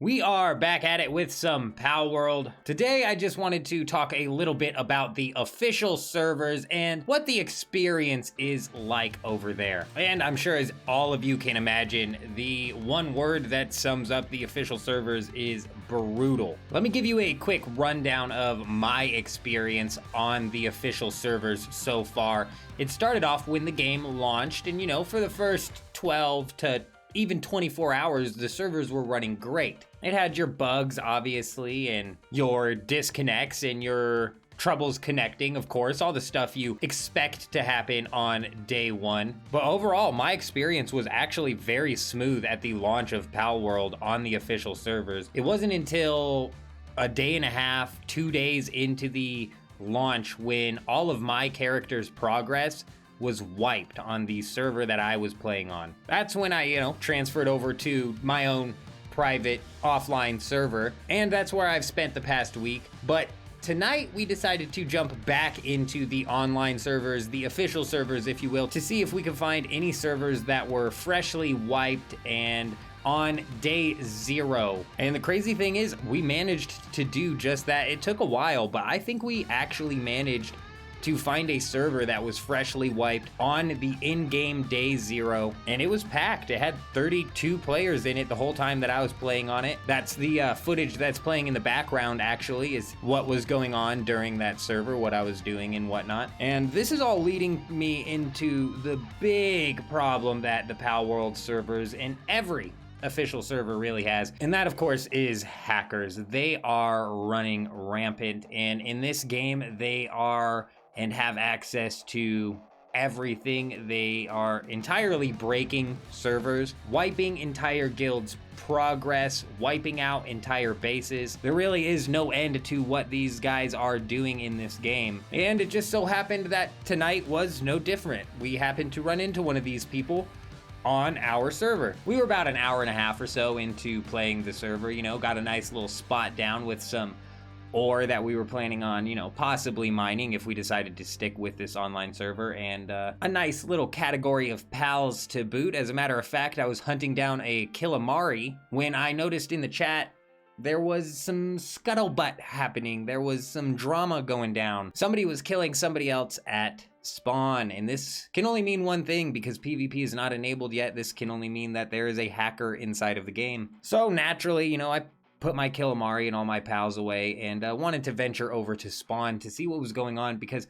We are back at it with some Palworld. Today I just wanted to talk a little bit about the official servers and what the experience is like over there. And I'm sure, as all of you can imagine, the one word that sums up the official servers is brutal. Let me give you a quick rundown of my experience on the official servers so far. It started off when the game launched, and for the first 12 to even 24 hours, the servers were running great. It had your bugs, obviously, and your disconnects and your troubles connecting, of course, all the stuff you expect to happen on day one. But overall, my experience was actually very smooth at the launch of Palworld on the official servers. It wasn't until a day and a half, 2 days into the launch when all of my character's progress was wiped on the server that I was playing on. That's when I, transferred over to my own private offline server, and that's where I've spent the past week. But tonight we decided to jump back into the online servers, the official servers, if you will, to see if we could find any servers that were freshly wiped and on day 0. And the crazy thing is, we managed to do just that. It took a while, but I think we actually managed to find a server that was freshly wiped on the in-game day 0, and it was packed. It had 32 players in it the whole time that I was playing on it. That's the footage that's playing in the background, actually, is what was going on during that server, what I was doing and whatnot. And this is all leading me into the big problem that the Palworld servers and every official server really has, and that of course is hackers. They are running rampant, and in this game they are and have access to everything. They are entirely breaking servers, wiping entire guilds' progress, wiping out entire bases. There really is no end to what these guys are doing in this game. And it just so happened that tonight was no different. We happened to run into one of these people on our server. We were about an hour and a half or so into playing the server, got a nice little spot down with some ore that we were planning on, possibly mining if we decided to stick with this online server, and a nice little category of pals to boot. As a matter of fact, I was hunting down a Killamari when I noticed in the chat there was some scuttlebutt happening. There was some drama going down. Somebody was killing somebody else at spawn, and this can only mean one thing because PvP is not enabled yet. This can only mean that there is a hacker inside of the game. So naturally, I put my Killamari and all my pals away and wanted to venture over to spawn to see what was going on, because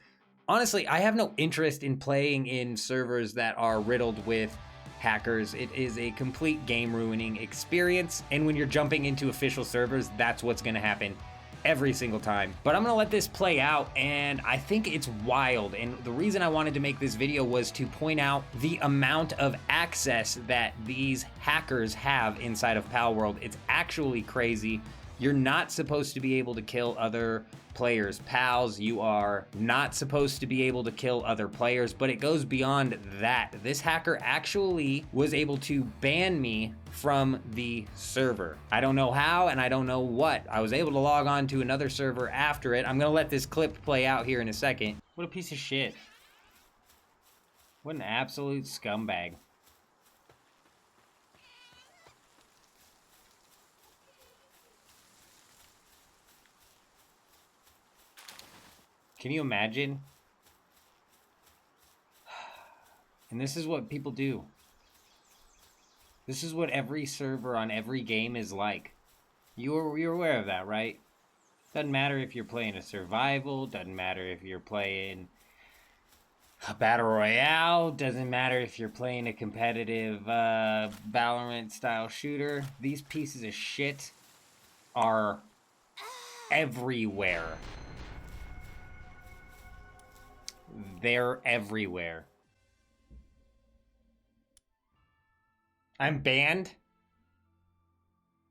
honestly, I have no interest in playing in servers that are riddled with hackers. It is a complete game ruining experience, and when you're jumping into official servers, that's what's going to happen every single time. But I'm gonna let this play out, and I think it's wild. And the reason I wanted to make this video was to point out the amount of access that these hackers have inside of Palworld. It's actually crazy. You're not supposed to be able to kill other players' pals. You are not supposed to be able to kill other players, but it goes beyond that. This hacker actually was able to ban me from the server. I don't know how, and I don't know what. I was able to log on to another server after it. I'm gonna let this clip play out here in a second. What a piece of shit. What an absolute scumbag. Can you imagine? And this is what people do. This is what every server on every game is like. You're aware of that, right? Doesn't matter if you're playing a survival, doesn't matter if you're playing a battle royale, doesn't matter if you're playing a competitive Valorant style shooter. These pieces of shit are everywhere. They're everywhere. I'm banned?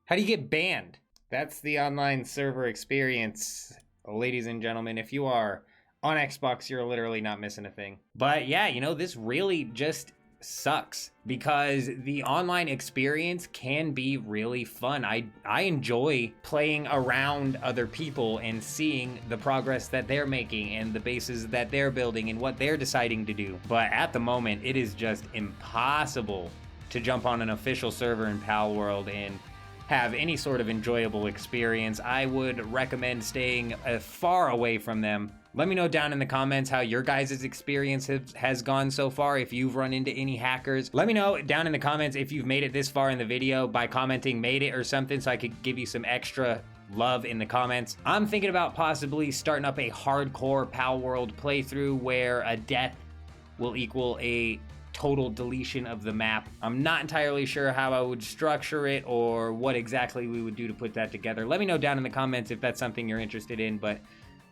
How do you get banned? That's the online server experience, ladies and gentlemen. If you are on Xbox, you're literally not missing a thing. But yeah, this really just sucks because the online experience can be really fun. I enjoy playing around other people and seeing the progress that they're making and the bases that they're building and what they're deciding to do. But at the moment, it is just impossible to jump on an official server in Palworld and have any sort of enjoyable experience, I would recommend staying far away from them. Let me know down in the comments how your guys' experience has gone so far, if you've run into any hackers. Let me know down in the comments if you've made it this far in the video by commenting "made it" or something, so I could give you some extra love in the comments. I'm thinking about possibly starting up a hardcore Palworld playthrough where a death will equal a total deletion of the map. I'm not entirely sure how I would structure it or what exactly we would do to put that together. Let me know down in the comments if that's something you're interested in, but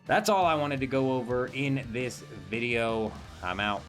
that's all I wanted to go over in this video. I'm out.